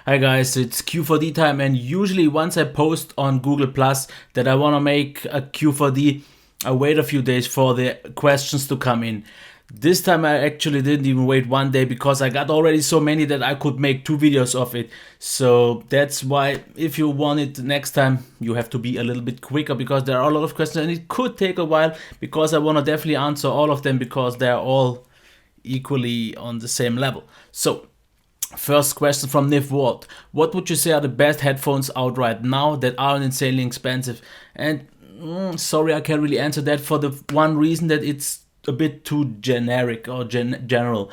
Hi guys, it's Q4D time, and usually once I post on Google Plus that I want to make a Q4D, I wait a few days for the questions to come in. This time I actually didn't even wait one day because I got already so many that I could make 2 videos of it. So that's why if you want it next time, you have to be a little bit quicker because there are a lot of questions and it could take a while because I want to definitely answer all of them because they're all equally on the same level. So first question from Niv Ward. What would you say are the best headphones out right now that aren't insanely expensive? And sorry, I can't really answer that for the one reason that it's a bit too generic or general.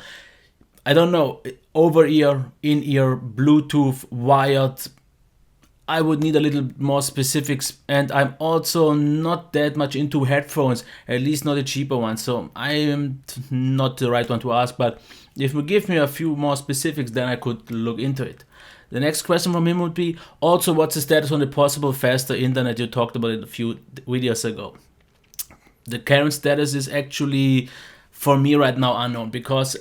I don't know, over-ear, in-ear, Bluetooth, wired. I would need a little more specifics, and I'm also not that much into headphones, at least not the cheaper ones, so I am not the right one to ask, but if you give me a few more specifics, then I could look into it. The next question from him would be, also what's the status on the possible faster internet? You talked about it a few videos ago. The current status is actually, for me right now, unknown, because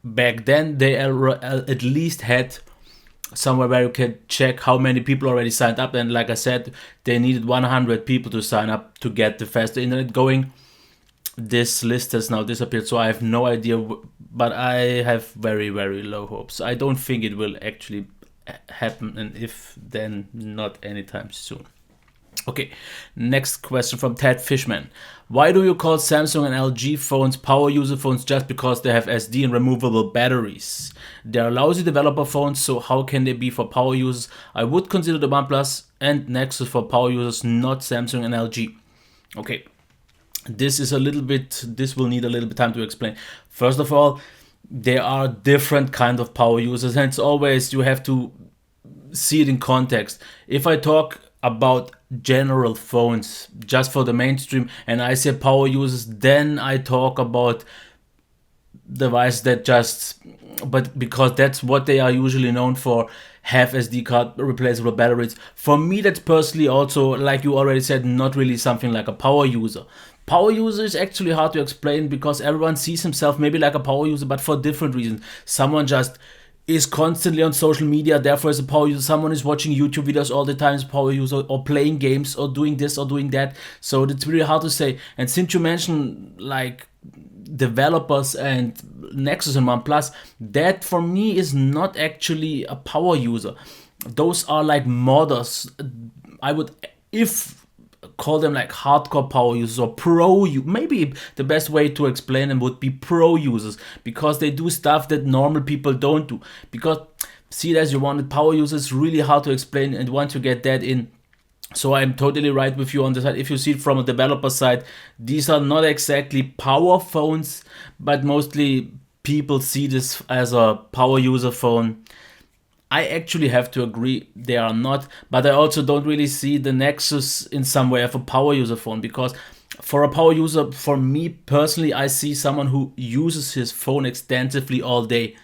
back then they at least had somewhere where you can check how many people already signed up, and like I said, they needed 100 people to sign up to get the faster internet going. This list has now disappeared, so I have no idea, but I have very low hopes. I don't think it will actually happen, and if then not anytime soon. Okay, next question from Ted Fishman. Why do you call Samsung and LG phones power user phones just because they have SD and removable batteries? They are lousy developer phones, so how can they be for power users? I would consider the OnePlus and Nexus for power users, not Samsung and LG. Okay, this will need a little bit time to explain. First of all, there are different kind of power users, and it's always, you have to see it in context. If I talk about general phones just for the mainstream and I say power users, then I talk about devices that but because that's what they are usually known for, have SD card replaceable batteries. For me, that's personally also, like you already said, not really something like a power user. Power user is actually hard to explain because everyone sees himself maybe like a power user, but for different reasons. Someone just is constantly on social media, therefore is a power user. Someone is watching YouTube videos all the time, is a power user, or playing games, or doing this or doing that. So it's really hard to say. And since you mentioned like developers and Nexus and OnePlus, that for me is not actually a power user. Those are like modders. I would, if call them like hardcore power users or maybe the best way to explain them would be pro users, because they do stuff that normal people don't do. Because see it as you wanted, power users is really hard to explain, and once you get that in, so I'm totally right with you on the side. If you see it from a developer side, these are not exactly power phones, but mostly people see this as a power user phone. I actually have to agree they are not, but I also don't really see the Nexus in some way of a power user phone, because for a power user, for me personally, I see someone who uses his phone extensively all day.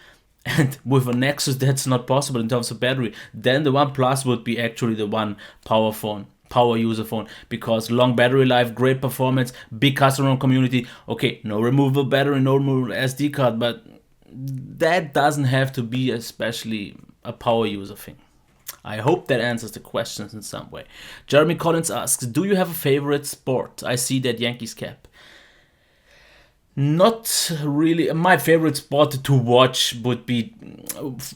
And with a Nexus, that's not possible in terms of battery. Then the OnePlus would be actually the one power user phone, because long battery life, great performance, big customer community. Okay, no removable battery, no removable SD card, but that doesn't have to be especially a power user thing. I hope that answers the questions in some way. Jeremy Collins asks, do you have a favorite sport? I see that Yankees cap. Not really. My favorite sport to watch would be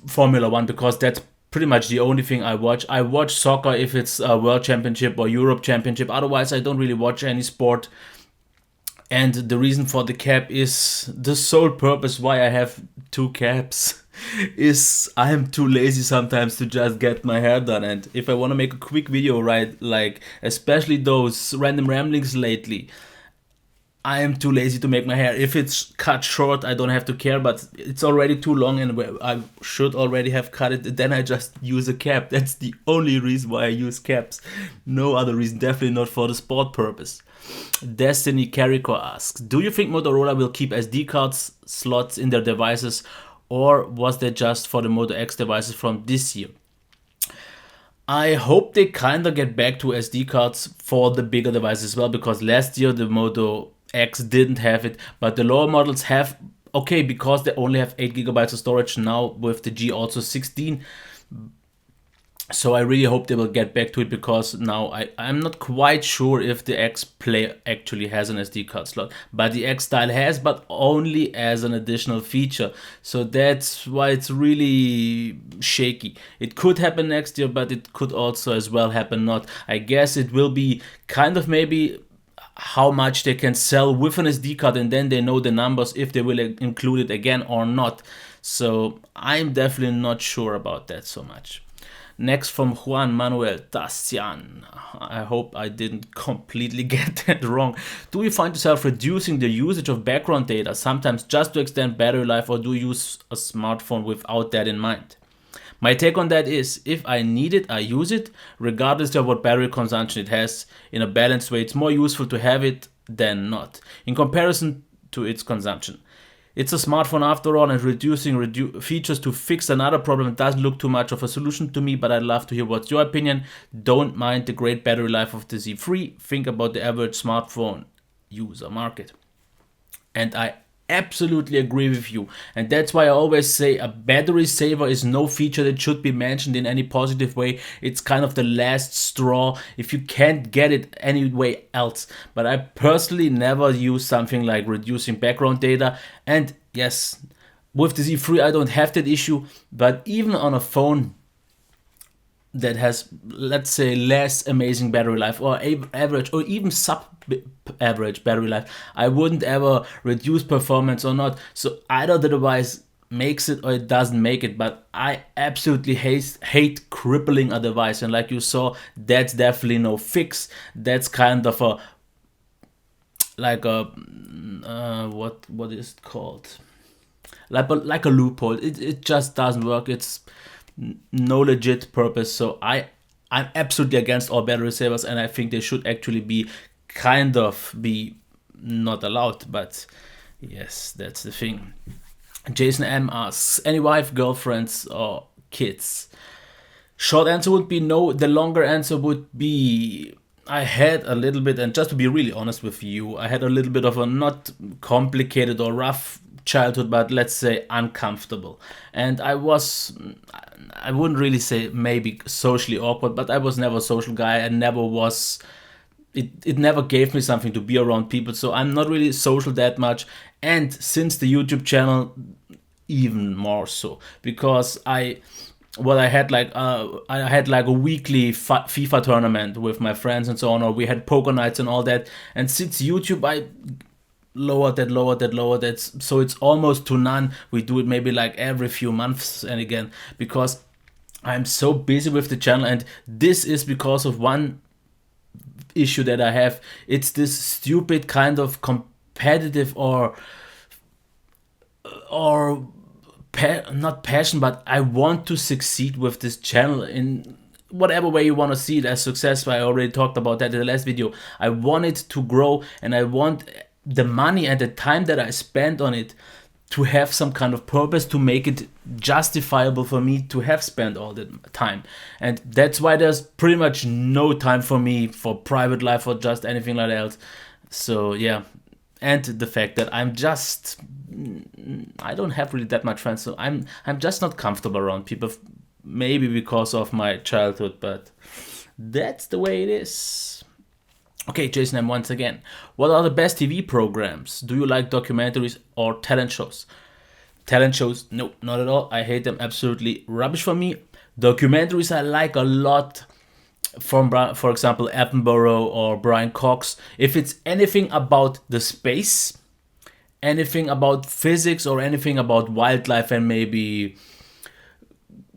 Formula 1, because that's pretty much the only thing I watch. I watch soccer if it's a World Championship or Europe Championship. Otherwise, I don't really watch any sport. And the reason for the cap is the sole purpose why I have 2 caps is I am too lazy sometimes to just get my hair done. And if I want to make a quick video, right, like especially those random ramblings lately, I am too lazy to make my hair. If it's cut short, I don't have to care, but it's already too long and I should already have cut it, then I just use a cap. That's the only reason why I use caps. No other reason, definitely not for the sport purpose. Destiny Carrico asks, do you think Motorola will keep SD cards slots in their devices, or was that just for the Moto X devices from this year? I hope they kind of get back to SD cards for the bigger devices as well, because last year the Moto X didn't have it, but the lower models have, okay, because they only have 8 GB of storage now with the G also 16, So I really hope they will get back to it, because now I'm not quite sure if the X Play actually has an SD card slot, but the X Style has, but only as an additional feature. So that's why it's really shaky. It could happen next year, but it could also as well happen not. I guess it will be kind of maybe how much they can sell with an SD card, and then they know the numbers if they will include it again or not. So I'm definitely not sure about that so much. Next from Juan Manuel Tassian. I hope I didn't completely get that wrong. Do you find yourself reducing the usage of background data, sometimes just to extend battery life, or do you use a smartphone without that in mind? My take on that is, if I need it, I use it, regardless of what battery consumption it has. In a balanced way, it's more useful to have it than not, in comparison to its consumption. It's a smartphone after all, and reducing features to fix another problem doesn't look too much of a solution to me, but I'd love to hear what's your opinion. Don't mind the great battery life of the Z3. Think about the average smartphone user market. And I absolutely agree with you. And that's why I always say a battery saver is no feature that should be mentioned in any positive way. It's kind of the last straw if you can't get it any way else. But I personally never use something like reducing background data. And yes, with the Z3 I don't have that issue, but even on a phone that has, let's say, less amazing battery life, or average or even sub average battery life, I wouldn't ever reduce performance or not. So either the device makes it or it doesn't make it, but I absolutely hate crippling a device. And like you saw, that's definitely no fix. That's kind of a like a what is it called, like a loophole. It just doesn't work. It's no legit purpose. So I'm absolutely against all battery savers, and I think they should actually be not allowed. But yes, that's the thing. Jason M asks, any wife, girlfriends, or kids? Short answer would be no. The longer answer would be, I had a little bit, and just to be really honest with you, I had a little bit of a not complicated or rough childhood, but let's say uncomfortable. And I wouldn't really say maybe socially awkward, but I was never a social guy, and never was. It never gave me something to be around people, so I'm not really social that much. And since the YouTube channel, even more so, because I had like a weekly FIFA tournament with my friends and so on, or we had poker nights and all that. And since YouTube, I lowered that, so it's almost to none. We do it maybe like every few months and again, because I'm so busy with the channel. And this is because of one issue that I have. It's this stupid kind of competitive or not passion, but I want to succeed with this channel in whatever way you want to see it as success. I already talked about that in the last video. I want it to grow, and I want the money and the time that I spend on it to have some kind of purpose, to make it justifiable for me to have spent all the time. And that's why there's pretty much no time for me for private life or just anything like that else. So yeah, and the fact that I don't have really that much friends, so I'm just not comfortable around people, maybe because of my childhood, but that's the way it is. Okay, Jason M once again. What are the best TV programs? Do you like documentaries or talent shows? Talent shows, no, not at all. I hate them. Absolutely rubbish for me. Documentaries I like a lot, from, for example, Attenborough or Brian Cox. If it's anything about the space, anything about physics, or anything about wildlife and maybe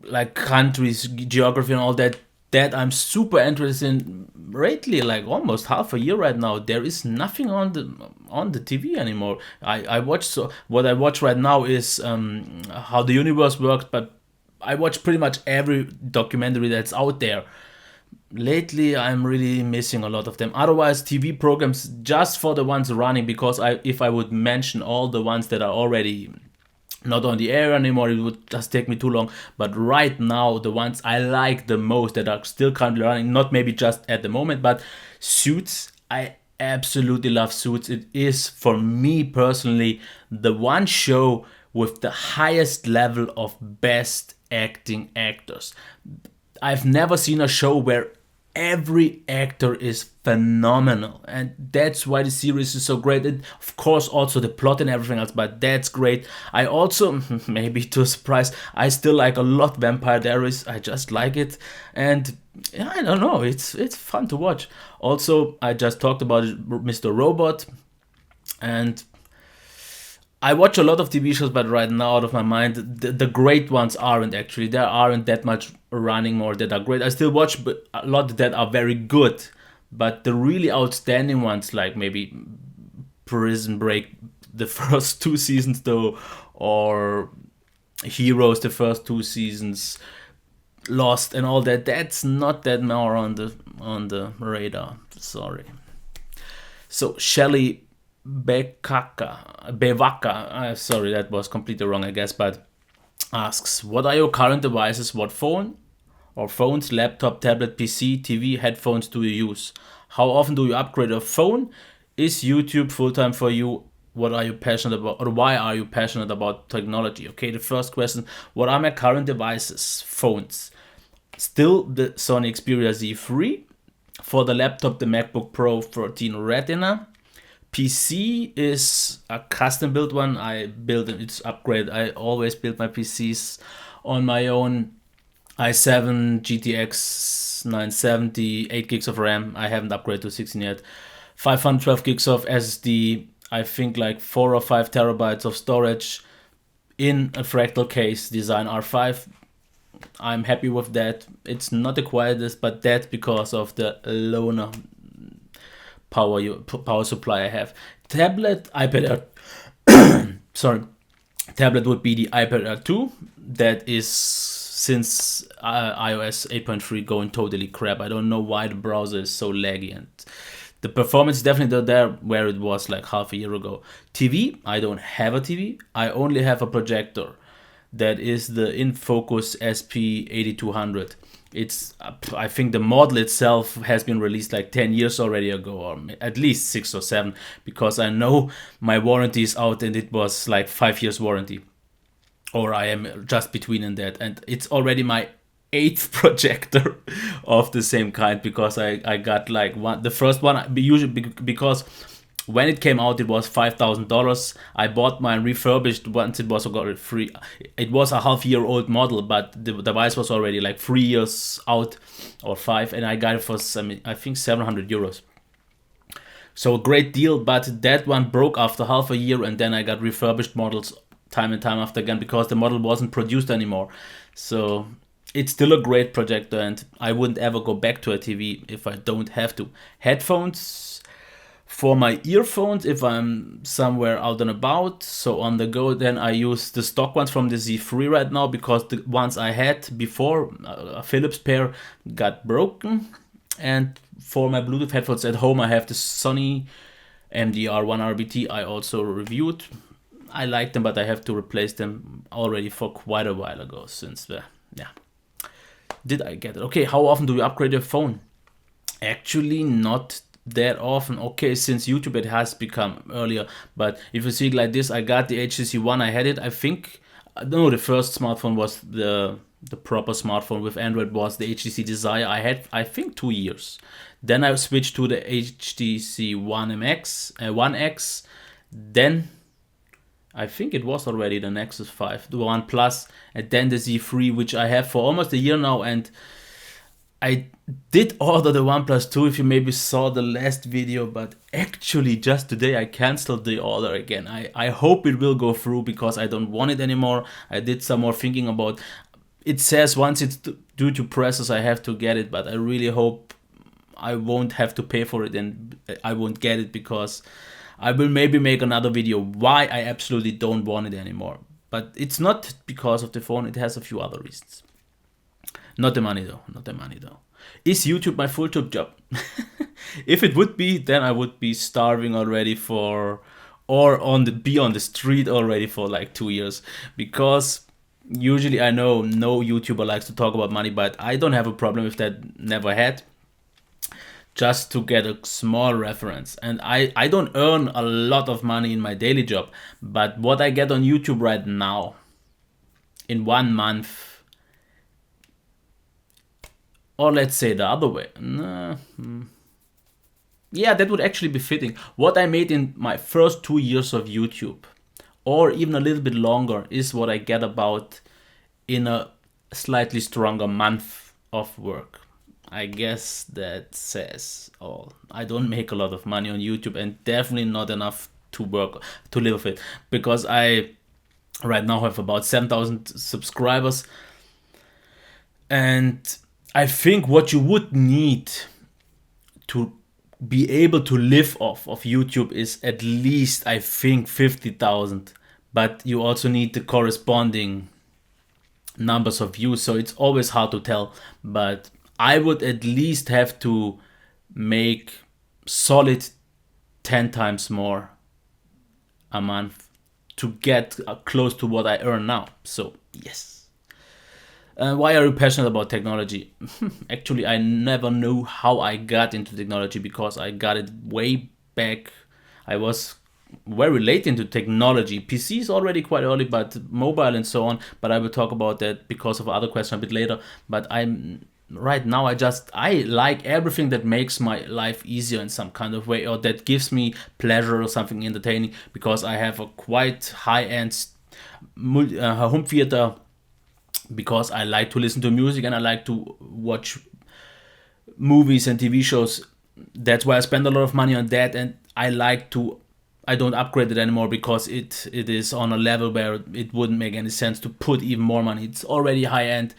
like countries, geography and all that, I'm super interested in. Lately, like almost half a year right now, there is nothing on the TV anymore. What I watch right now is how the universe works, but I watch pretty much every documentary that's out there. Lately, I'm really missing a lot of them. Otherwise, TV programs, just for the ones running, because if I would mention all the ones that are already not on the air anymore, it would just take me too long. But right now, the ones I like the most that are still currently running, not maybe just at the moment, but Suits. I absolutely love Suits. It is, for me personally, the one show with the highest level of best acting actors. I've never seen a show where every actor is phenomenal, and that's why the series is so great. And of course also the plot and everything else, but that's great. I also maybe to a surprise, I still like a lot Vampire Diaries. I just like it, and yeah, I don't know, it's fun to watch. Also, I just talked about it, Mr. Robot, and I watch a lot of TV shows, but right now, out of my mind, the great ones aren't actually. There aren't that much running more that are great. I still watch a lot that are very good, but the really outstanding ones, like maybe Prison Break, the first 2 seasons though, or Heroes, the first 2 seasons, Lost, and all that. That's not that more on the radar. Sorry. So Shelley Bevaka, sorry, that was completely wrong, I guess, but asks, what are your current devices? What phone or phones, laptop, tablet, PC, TV, headphones do you use? How often do you upgrade a phone? Is YouTube full-time for you? What are you passionate about, or why are you passionate about technology? Okay, the first question, what are my current devices? Phones. Still the Sony Xperia Z3. For the laptop, the MacBook Pro 13 Retina. PC is a custom built one. I built it, it's upgrade. I always build my PCs on my own. i7 GTX 970, 8 gigs of RAM. I haven't upgraded to 16 yet. 512 gigs of SSD. I think like 4 or 5 terabytes of storage in a fractal case, design R5. I'm happy with that. It's not the quietest, but that's because of the loner power supply I have. Tablet, iPad Air. Sorry, tablet would be the iPad Air 2. That is, since iOS 8.3 going totally crap. I don't know why the browser is so laggy, and the performance is definitely not there where it was like half a year ago. TV, I don't have a TV. I only have a projector. That is the InFocus SP8200. It's, I think the model itself has been released like 10 years already ago, or at least 6 or 7, because I know my warranty is out and it was like 5 years warranty, or I am just between in that, and it's already my 8th projector of the same kind, because I got like the first one usually because when it came out, it was $5,000. I bought mine refurbished once it was got free. It was a half-year-old model, but the device was already like 3 years out or 5, and I got it for I think €700. So a great deal, but that one broke after half a year, and then I got refurbished models time and time after again because the model wasn't produced anymore. So it's still a great projector, and I wouldn't ever go back to a TV if I don't have to. Headphones. For my earphones, if I'm somewhere out and about, so on the go, then I use the stock ones from the Z3 right now, because the ones I had before, a Philips pair, got broken. And for my Bluetooth headphones at home, I have the Sony MDR1RBT I also reviewed. I like them, but I have to replace them already for quite a while ago, since yeah. Did I get it? Okay, how often do you upgrade your phone? Actually, not that often. Okay, since YouTube it has become earlier, but if you see it like this, I got the HTC One. I had it, I think, no, the first smartphone was the proper smartphone with Android was the HTC Desire. I had, I think, 2 years. Then I switched to the HTC One One X. Then I think it was already the Nexus 5, the One Plus, and then the Z3, which I have for almost a year now. And I did order the OnePlus 2, if you maybe saw the last video, but actually just today I canceled the order again. I hope it will go through, because I don't want it anymore. I did some more thinking about it. Says once it's due to presses I have to get it, but I really hope I won't have to pay for it and I won't get it, because I will maybe make another video why I absolutely don't want it anymore. But it's not because of the phone, it has a few other reasons. Not the money though, not the money though. Is YouTube my full-time job? If it would be, then I would be starving already or be on the street already for like 2 years. Because usually I know no YouTuber likes to talk about money, but I don't have a problem with that, never had. Just to get a small reference. And I don't earn a lot of money in my daily job, but what I get on YouTube right now, in 1 month, Or let's say the other way. Yeah, that would actually be fitting. What I made in my first 2 years of YouTube, or even a little bit longer, is what I get about in a slightly stronger month of work. I guess that says all. I don't make a lot of money on YouTube, and definitely not enough to work to live with it, because I right now have about 7,000 subscribers, and I think what you would need to be able to live off of YouTube is at least, I think, 50,000. But you also need the corresponding numbers of views, so it's always hard to tell. But I would at least have to make solid 10 times more a month to get close to what I earn now. So, yes. Why are you passionate about technology? Actually, I never knew how I got into technology, because I got it way back. I was very late into technology. PC is already quite early, but mobile and so on. But I will talk about that because of other question a bit later. But I'm right now, I like everything that makes my life easier in some kind of way, or that gives me pleasure or something entertaining, because I have a quite high-end home theater, because I like to listen to music and I like to watch movies and TV shows. That's why I spend a lot of money on that, and I don't upgrade it anymore, because it is on a level where it wouldn't make any sense to put even more money. It's already high end,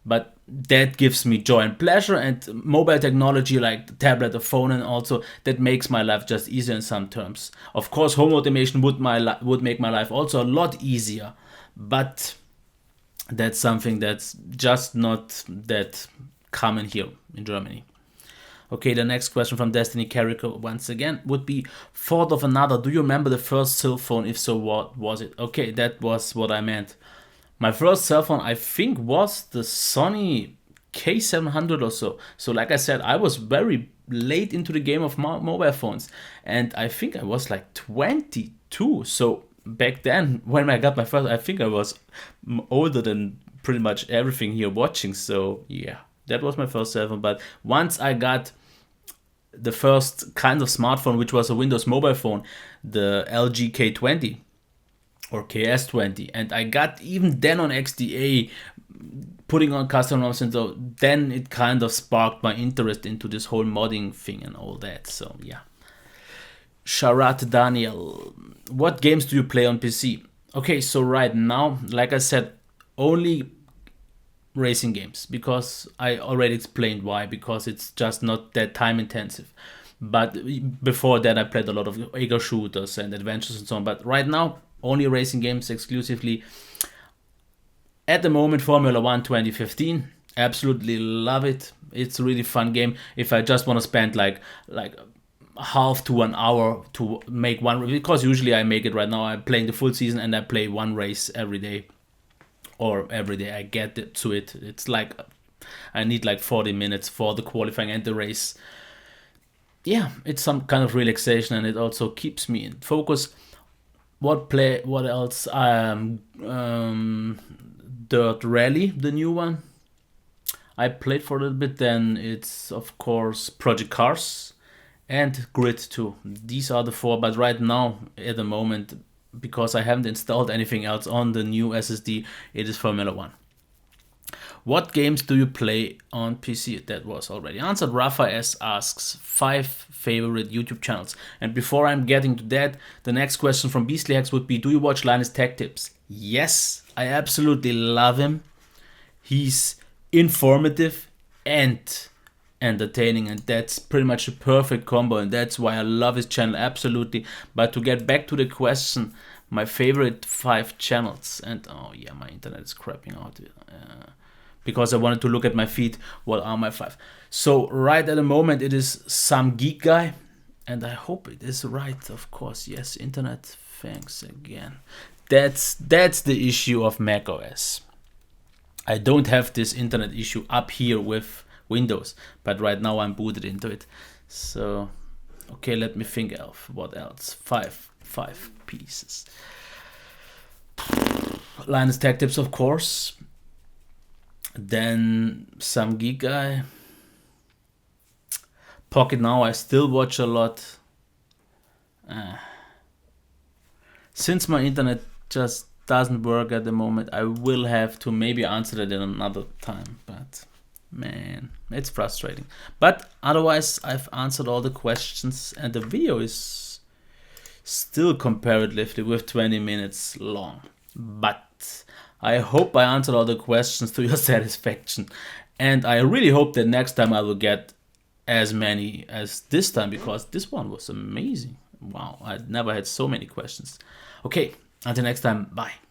but that gives me joy and pleasure. And mobile technology like the tablet, the phone, and also that makes my life just easier in some terms. Of course, home automation would make my life also a lot easier, but that's something that's just not that common here in Germany. Okay, the next question from Destiny Carrico once again would be, thought of another. Do you remember the first cell phone? If so, what was it? Okay, that was what I meant. My first cell phone, I think, was the Sony K700 or so. So like I said, I was very late into the game of mobile phones. And I think I was like 22. So back then, when I got my first, I think I was older than pretty much everything here watching. So yeah, that was my first cell phone. But once I got the first kind of smartphone, which was a Windows mobile phone, the LG K20 or KS20, and I got even then on XDA putting on custom ROMs, and so then it kind of sparked my interest into this whole modding thing and all that. So yeah. Sharat Daniel, what games do you play on PC? Okay, so right now, like I said, only racing games, because I already explained why, because it's just not that time intensive. But before that, I played a lot of ego shooters and adventures and so on. But right now, only racing games exclusively. At the moment, Formula 1 2015, absolutely love it. It's a really fun game. If I just want to spend like half to an hour to make one, because usually I make it right now, I'm playing the full season and I play one race every day, or every day I get to it. It's like I need like 40 minutes for the qualifying and the race. Yeah, it's some kind of relaxation, and it also keeps me in focus. What else? Dirt Rally, the new one, I played for a little bit. Then it's of course Project Cars and Grid 2. These are the four, but right now, at the moment, because I haven't installed anything else on the new SSD, it is Formula 1. What games do you play on PC? That was already answered. Rafa S asks 5 favorite YouTube channels. And before I'm getting to that, the next question from Beastly Hacks would be, do you watch Linus Tech Tips? Yes, I absolutely love him. He's informative and entertaining, and that's pretty much a perfect combo, and that's why I love his channel, absolutely. But to get back to the question, my favorite 5 channels, and oh yeah, my internet is crapping out because I wanted to look at my feed. What are my 5? So right at the moment it is Some Geek Guy, and I hope it is right, of course. Yes, internet, thanks again. That's the issue of macOS. I don't have this internet issue up here with Windows, but right now I'm booted into it. So okay, let me think of what else. 5 pieces. Linus Tech Tips, of course. Then Some Geek Guy. Pocket Now I still watch a lot. Since my internet just doesn't work at the moment, I will have to maybe answer that in another time. But man, it's frustrating. But otherwise, I've answered all the questions, and the video is still comparatively with 20 minutes long. But I hope I answered all the questions to your satisfaction. And I really hope that next time I will get as many as this time, because this one was amazing. Wow, I'd never had so many questions. Okay, until next time, bye.